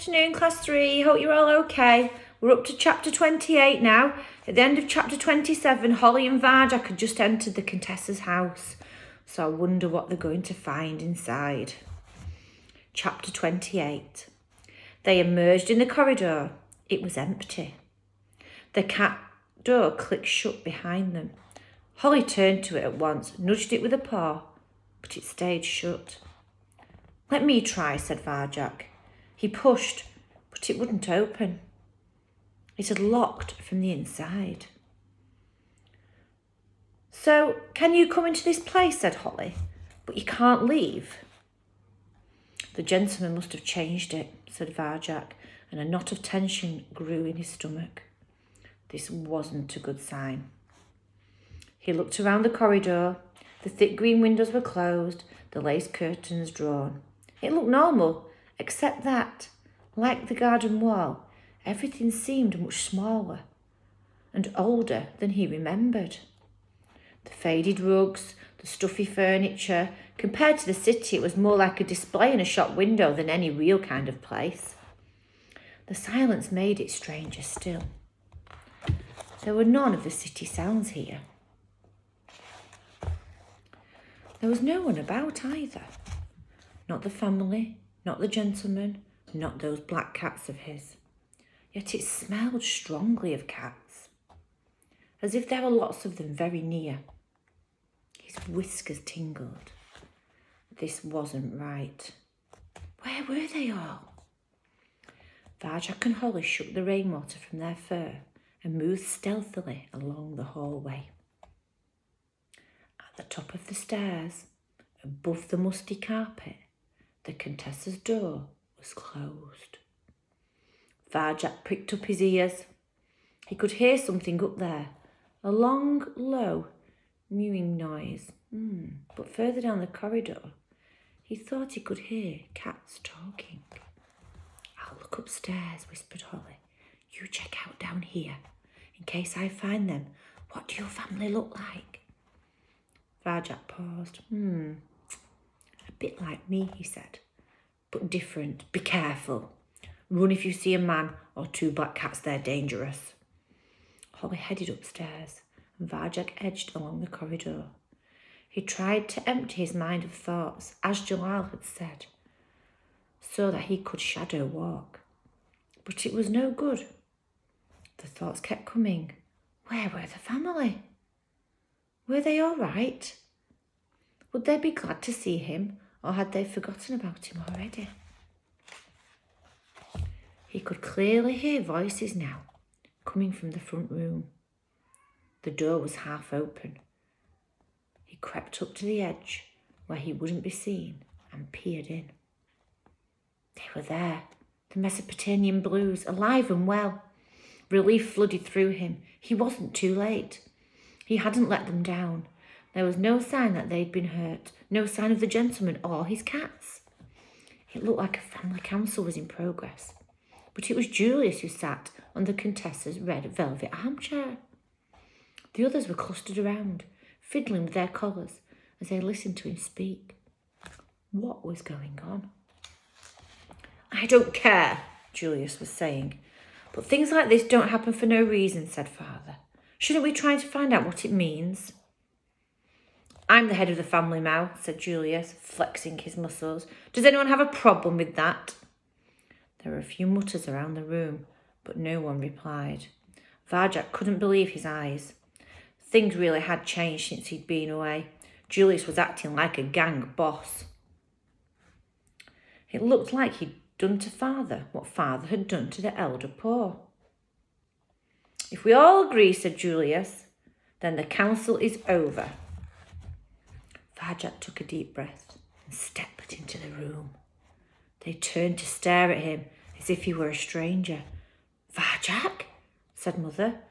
afternoon, class 3. Hope you're all okay. We're up to chapter 28 now. At the end of chapter 27, Holly and Varjak had just entered the Contessa's house. So I wonder what they're going to find inside. Chapter 28. They emerged in the corridor. It was empty. The cat door clicked shut behind them. Holly turned to it at once, nudged it with a paw, but it stayed shut. "Let me try," said Varjak. He pushed, but it wouldn't open. It had locked from the inside. "So, can you come into this place?" said Holly, "but you can't leave." "The gentleman must have changed it," said Varjak, and a knot of tension grew in his stomach. This wasn't a good sign. He looked around the corridor. The thick green windows were closed, the lace curtains drawn. It looked normal, except that, like the garden wall, everything seemed much smaller and older than he remembered. The faded rugs, the stuffy furniture, compared to the city, it was more like a display in a shop window than any real kind of place. The silence made it stranger still. There were none of the city sounds here. There was no one about either. Not the family, not the gentleman, not those black cats of his. Yet it smelled strongly of cats, as if there were lots of them very near. His whiskers tingled. This wasn't right. Where were they all? Varjak and Holly shook the rainwater from their fur and moved stealthily along the hallway. At the top of the stairs, above the musty carpet, the Contessa's door was closed. Varjak pricked up his ears. He could hear something up there, a long, low, mewing noise. But further down the corridor, he thought he could hear cats talking. "I'll look upstairs," whispered Holly. "You check out down here. In case I find them, what do your family look like?" Varjak paused. "A bit like me," he said, "but different. Be careful. Run if you see a man or two black cats, they're dangerous." Holly headed upstairs and Varjak edged along the corridor. He tried to empty his mind of thoughts, as Jalal had said, so that he could shadow walk. But it was no good. The thoughts kept coming. Where were the family? Were they all right? Would they be glad to see him, or had they forgotten about him already? He could clearly hear voices now, coming from the front room. The door was half open. He crept up to the edge, where he wouldn't be seen, and peered in. They were there, the Mesopotamian Blues, alive and well. Relief flooded through him. He wasn't too late. He hadn't let them down. There was no sign that they'd been hurt, no sign of the gentleman or his cats. It looked like a family council was in progress. But it was Julius who sat on the Contessa's red velvet armchair. The others were clustered around, fiddling with their collars as they listened to him speak. What was going on? "I don't care," Julius was saying. "But things like this don't happen for no reason," said Father. "Shouldn't we try to find out what it means?" "I'm the head of the family now," said Julius, flexing his muscles. "Does anyone have a problem with that?" There were a few mutters around the room, but no one replied. Varjak couldn't believe his eyes. Things really had changed since he'd been away. Julius was acting like a gang boss. It looked like he'd done to Father what Father had done to the elder poor. "If we all agree," said Julius, "then the council is over." Varjak took a deep breath and stepped into the room. They turned to stare at him as if he were a stranger. "Varjak," said Mother,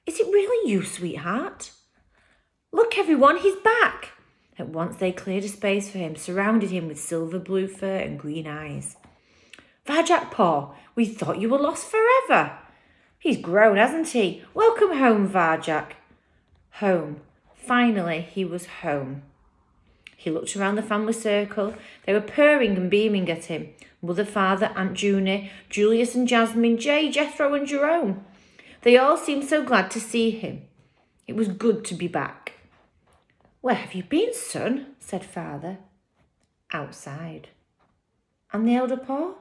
"is it really you, sweetheart?" "Look, everyone, he's back!" At once they cleared a space for him, surrounded him with silver blue fur and green eyes. "Varjak, Paul, we thought you were lost forever. He's grown, hasn't he? Welcome home, Varjak." Home. Finally, he was home. He looked around the family circle. They were purring and beaming at him. Mother, father, Aunt Junie, Julius and Jasmine, Jay, Jethro and Jerome. They all seemed so glad to see him. It was good to be back. "Where have you been, son?" said father. "Outside." "And the elder Paul?"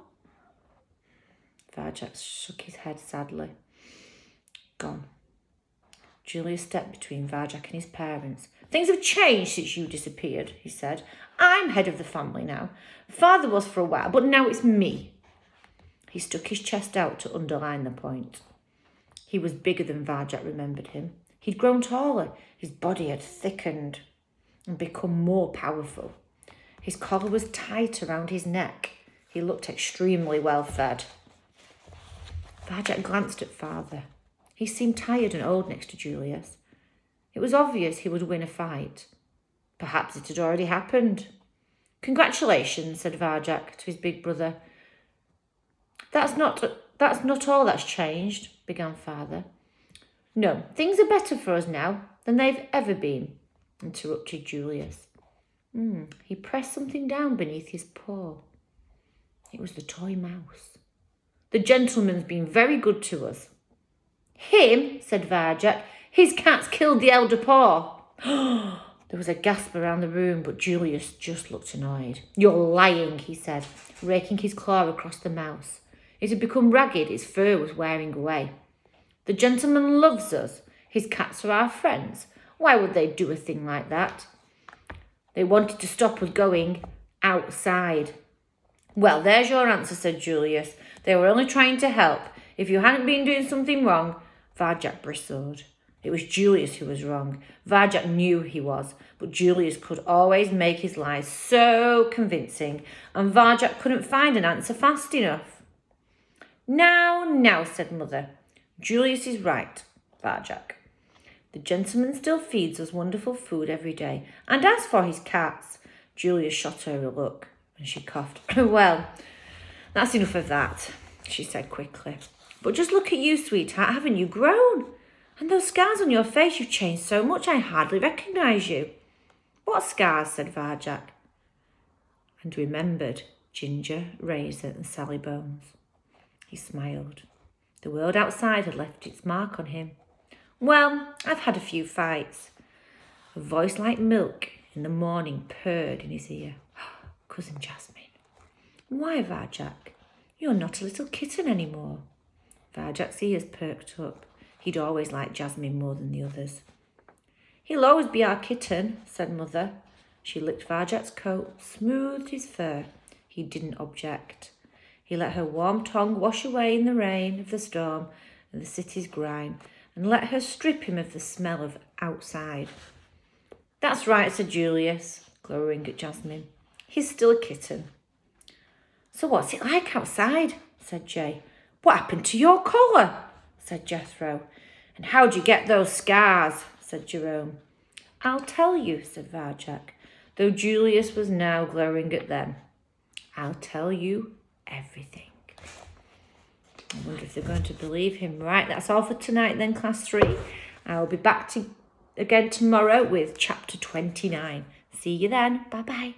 Varjak shook his head sadly. "Gone." Julius stepped between Varjak and his parents. "Things have changed since you disappeared," he said. "I'm head of the family now. Father was for a while, but now it's me." He stuck his chest out to underline the point. He was bigger than Varjak remembered him. He'd grown taller. His body had thickened and become more powerful. His collar was tight around his neck. He looked extremely well fed. Varjak glanced at father. He seemed tired and old next to Julius. It was obvious he would win a fight. Perhaps it had already happened. "Congratulations," said Varjak to his big brother. That's not all that's changed," began father. "No, things are better for us now than they've ever been," interrupted Julius. He pressed something down beneath his paw. It was the toy mouse. "The gentleman's been very good to us." "Him?" said Varjak. "His cat's killed the elder Paul." There was a gasp around the room, but Julius just looked annoyed. "You're lying," he said, raking his claw across the mouse. It had become ragged, its fur was wearing away. "The gentleman loves us. His cats are our friends. Why would they do a thing like that?" "They wanted to stop us going outside." "Well, there's your answer," said Julius. "They were only trying to help. If you hadn't been doing something wrong..." Varjak bristled. It was Julius who was wrong. Varjak knew he was, but Julius could always make his lies so convincing, and Varjak couldn't find an answer fast enough. Now, said Mother. "Julius is right, Varjak. The gentleman still feeds us wonderful food every day. And as for his cats..." Julius shot her a look, and she coughed. "Well, that's enough of that," she said quickly. "But just look at you, sweetheart. Haven't you grown? And those scars on your face, you've changed so much I hardly recognise you." "What scars?" said Varjak, and remembered Ginger, Razor and Sally Bones. He smiled. The world outside had left its mark on him. "Well, I've had a few fights." A voice like milk in the morning purred in his ear. "Cousin Jasmine." "Why, Varjak? You're not a little kitten anymore." Varjak's ears perked up. He'd always liked Jasmine more than the others. "He'll always be our kitten," said Mother. She licked Varjak's coat, smoothed his fur. He didn't object. He let her warm tongue wash away in the rain of the storm and the city's grime, and let her strip him of the smell of outside. "That's right," said Julius, glowering at Jasmine. "He's still a kitten." "So what's it like outside?" said Jay. "What happened to your collar?" said Jethro. "And how'd you get those scars?" said Jerome. "I'll tell you," said Varjak, though Julius was now glowering at them. "I'll tell you everything." I wonder if they're going to believe him. Right, that's all for tonight then, Class 3. I'll be back again tomorrow with Chapter 29. See you then. Bye-bye.